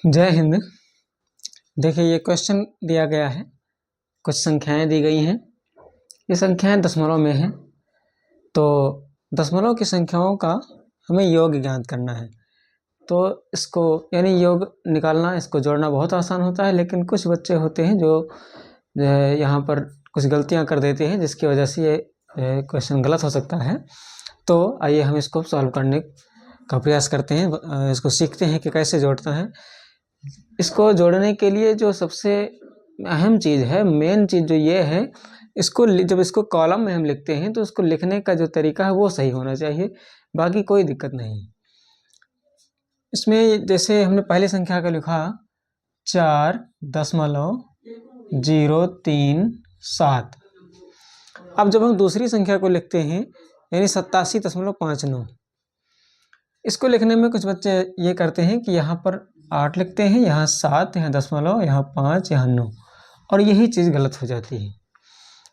जय हिंद। देखिए ये क्वेश्चन दिया गया है, कुछ संख्याएं दी गई हैं। ये संख्याएं दशमलव में हैं, तो दशमलव की संख्याओं का हमें योग ज्ञात करना है। तो इसको यानी योग निकालना, इसको जोड़ना बहुत आसान होता है, लेकिन कुछ बच्चे होते हैं जो यहाँ पर कुछ गलतियाँ कर देते हैं, जिसकी वजह से ये क्वेश्चन गलत हो सकता है। तो आइए हम इसको सॉल्व करने का प्रयास करते हैं, इसको सीखते हैं कि कैसे जोड़ता है। इसको जोड़ने के लिए जो सबसे अहम चीज़ है, मेन चीज़ जो ये है, इसको जब इसको कॉलम में हम लिखते हैं तो उसको लिखने का जो तरीका है वो सही होना चाहिए, बाकी कोई दिक्कत नहीं है इसमें। जैसे हमने पहली संख्या का लिखा 4.037। अब जब हम दूसरी संख्या को लिखते हैं यानी 87.59, इसको लिखने में कुछ बच्चे ये करते हैं कि यहाँ पर 8 लिखते हैं, यहाँ 7, यहाँ दशमलव, यहाँ 5, यहाँ 9, और यही चीज़ गलत हो जाती है।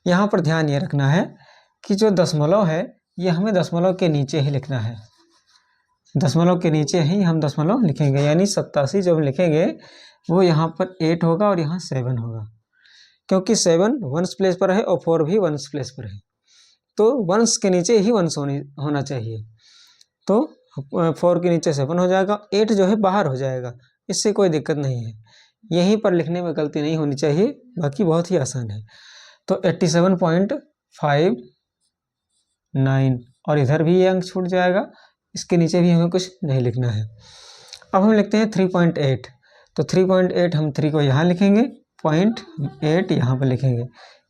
यहाँ पर ध्यान ये रखना है कि जो दशमलव है ये हमें दशमलव के नीचे ही लिखना है, दशमलव के नीचे ही हम दशमलव लिखेंगे। यानी 87 जब लिखेंगे वो यहाँ पर 8 होगा और यहाँ 7 होगा, क्योंकि 7 वंस प्लेस पर है और 4 भी वंस प्लेस पर है, तो वंस के नीचे ही वंस होना चाहिए। तो 4 के नीचे 7 हो जाएगा, 8 जो है बाहर हो जाएगा, इससे कोई दिक्कत नहीं है। यहीं पर लिखने में गलती नहीं होनी चाहिए, बाकी बहुत ही आसान है। तो 87.59 और इधर भी ये अंक छूट जाएगा, इसके नीचे भी हमें कुछ नहीं लिखना है। अब हम लिखते हैं 3.8, तो 3.8 हम 3 को यहाँ लिखेंगे, 0.8 यहाँ पर लिखेंगे,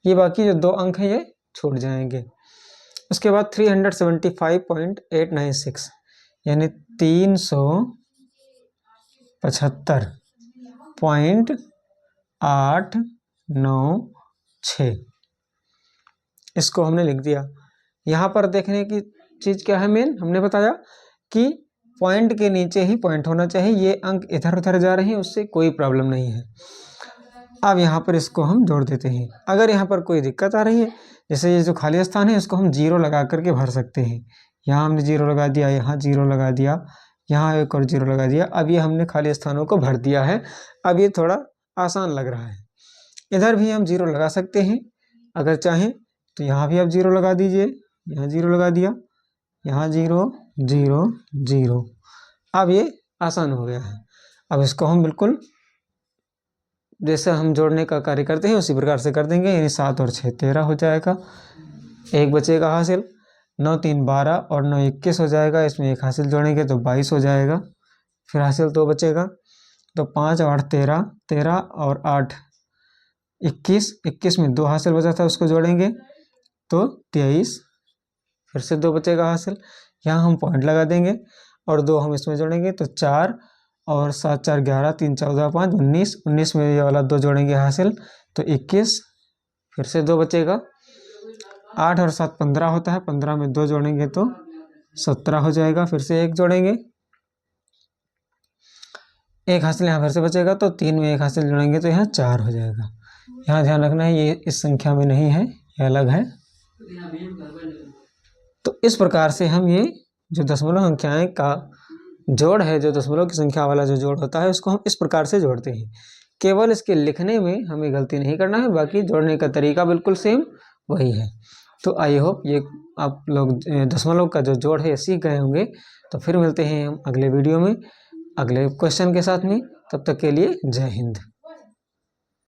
ये बाकी जो 2 अंक हैं ये छूट जाएंगे। उसके बाद 375.896 यानी 375.896, इसको हमने लिख दिया। यहाँ पर देखने की चीज़ क्या है, मेन हमने बताया कि पॉइंट के नीचे ही पॉइंट होना चाहिए। ये अंक इधर उधर जा रहे हैं, उससे कोई प्रॉब्लम नहीं है। अब यहाँ पर इसको हम जोड़ देते हैं। अगर यहाँ पर कोई दिक्कत आ रही है, जैसे ये जो खाली स्थान है इसको हम 0 लगा करके भर सकते हैं। यहाँ हमने 0 लगा दिया, यहाँ 0 लगा दिया, यहाँ एक और 0 लगा दिया। अब ये हमने खाली स्थानों को भर दिया है। अब ये थोड़ा आसान लग रहा है। इधर भी हम 0 लगा सकते हैं अगर चाहें, तो यहाँ भी आप 0 लगा दीजिए, यहाँ 0 लगा दिया, यहाँ 0 0 0। अब ये आसान हो गया है। अब इसको हम बिल्कुल जैसे हम जोड़ने का कार्य करते हैं उसी प्रकार से कर देंगे। यानी 7 और 6 13 हो जाएगा, एक बचेगा हासिल, 9 3 12 और 9 21 हो जाएगा। इसमें एक हासिल जोड़ेंगे तो 22 हो जाएगा, फिर हासिल 2 बचेगा, तो 5 और 8 13, 13 और 8 21, 21 में 2 हासिल बचा था उसको जोड़ेंगे तो 23, फिर से 2 बचेगा हासिल, यहाँ हम पॉइंट लगा देंगे और 2 हम इसमें जोड़ेंगे तो 4 और 7 4 11, 3 14 5 19, 19 में ये वाला 2 जोड़ेंगे हासिल तो 21, फिर से 2 बचेगा, 8 और 7 15 होता है, 15 में 2 जोड़ेंगे तो 17 हो जाएगा, फिर से 1 जोड़ेंगे, एक हासिल यहाँ फिर से बचेगा तो 3 में 1 हासिल जोड़ेंगे तो यहाँ 4 हो जाएगा। यहाँ ध्यान रखना है ये इस संख्या में नहीं है, ये अलग है। तो इस प्रकार से हम ये जो दशमलव संख्याएं का जोड़ है, जो दशमलव की संख्या वाला जो जोड़ होता है, उसको हम इस प्रकार से जोड़ते हैं। केवल इसके लिखने में हमें गलती नहीं करना है, बाकी जोड़ने का तरीका बिल्कुल सेम वही है। तो आई होप ये आप लोग दशमलव का जो जोड़ है सीख गए होंगे। तो फिर मिलते हैं हम अगले वीडियो में अगले क्वेश्चन के साथ में। तब तक के लिए जय हिंद।